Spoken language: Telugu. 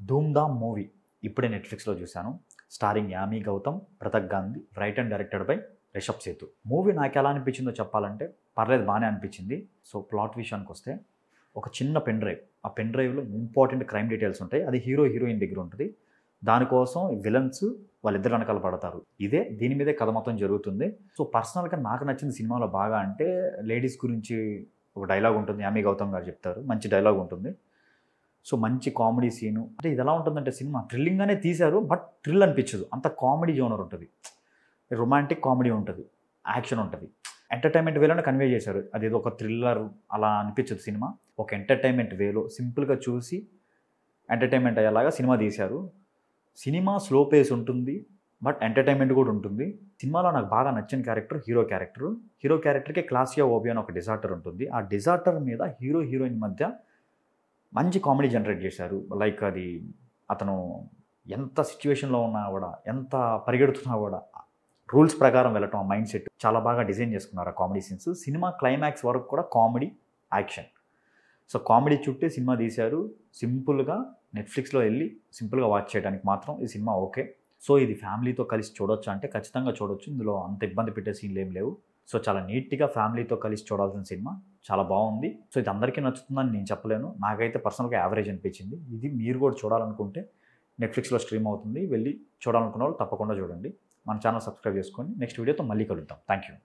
ధూమ్ధామ్ మూవీ ఇప్పుడే నెట్ఫ్లిక్స్లో చూశాను. Starring Yami Gautam, Pratik Gandhi, write and directed by Rishab Sethu. Movie నాకు ఎలా అనిపించిందో చెప్పాలంటే పర్లేదు, బాగానే అనిపించింది. సో ప్లాట్ విషయానికి వస్తే ఒక చిన్న పెన్ డ్రైవ్, ఆ పెన్ డ్రైవ్లో ఇంపార్టెంట్ క్రైమ్ డీటెయిల్స్ ఉంటాయి. అది హీరో హీరోయిన్ దగ్గర ఉంటుంది. దానికోసం విలన్స్ వాళ్ళిద్దరు వెనకాల పడతారు. దీని మీదే కథ మొత్తం జరుగుతుంది. సో పర్సనల్గా నాకు నచ్చిన సినిమాలో బాగా అంటే లేడీస్ గురించి ఒక డైలాగ్ ఉంటుంది. యామీ గౌతమ్ గారు చెప్తారు, మంచి డైలాగ్ ఉంటుంది. సో మంచి కామెడీ సీను. అంటే ఇది ఎలా ఉంటుందంటే సినిమా థ్రిల్లింగ్గానే తీశారు, బట్ థ్రిల్ అనిపించదు. అంత కామెడీ జోనర్ ఉంటుంది, రొమాంటిక్ కామెడీ ఉంటుంది, యాక్షన్ ఉంటుంది, ఎంటర్టైన్మెంట్ వేలోనే కన్వే చేశారు. అదేదో ఒక థ్రిల్లర్ అలా అనిపించదు సినిమా. ఒక ఎంటర్టైన్మెంట్ వేలో సింపుల్గా చూసి ఎంటర్టైన్మెంట్ అయ్యేలాగా సినిమా తీశారు. సినిమా స్లో పేస్ ఉంటుంది, బట్ ఎంటర్టైన్మెంట్ కూడా ఉంటుంది. సినిమాలో నాకు బాగా నచ్చిన క్యారెక్టర్ హీరో క్యారెక్టర్. హీరో క్యారెక్టర్కి క్లాసియా ఓబియా అని ఒక డిజార్టర్ ఉంటుంది. ఆ డిజార్టర్ మీద హీరో హీరోయిన్ మధ్య మంచి కామెడీ జనరేట్ చేశారు. లైక్ అది అతను ఎంత సిచ్యువేషన్లో ఉన్నా కూడా, ఎంత పరిగెడుతున్నా కూడా రూల్స్ ప్రకారం వెళ్ళటం, ఆ మైండ్ సెట్ చాలా బాగా డిజైన్ చేసుకున్నారు ఆ కామెడీ సీన్స్. సినిమా క్లైమాక్స్ వరకు కూడా కామెడీ, యాక్షన్. సో కామెడీ చుట్టే సినిమా తీశారు. సింపుల్గా నెట్ఫ్లిక్స్లో వెళ్ళి సింపుల్గా వాచ్ చేయడానికి మాత్రం ఈ సినిమా ఓకే. సో ఇది ఫ్యామిలీతో కలిసి చూడొచ్చు అంటే ఖచ్చితంగా చూడొచ్చు. ఇందులో అంత ఇబ్బంది పెట్టే సీన్లు ఏం లేవు. సో చాలా నీట్గా ఫ్యామిలీతో కలిసి చూడాల్సిన సినిమా, చాలా బాగుంది. సో ఇది అందరికీ నచ్చుతుందని నేను చెప్పలేను, నాకైతే పర్సనల్గా యావరేజ్ అనిపించింది. ఇది మీరు కూడా చూడాలనుకుంటే నెట్ఫ్లిక్స్లో స్ట్రీమ్ అవుతుంది, వెళ్ళి చూడాలనుకున్న వాళ్ళు తప్పకుండా చూడండి. మన ఛానల్ సబ్స్క్రైబ్ చేసుకోండి. నెక్స్ట్ వీడియోతో మళ్ళీ కలుద్దాం. Thank you.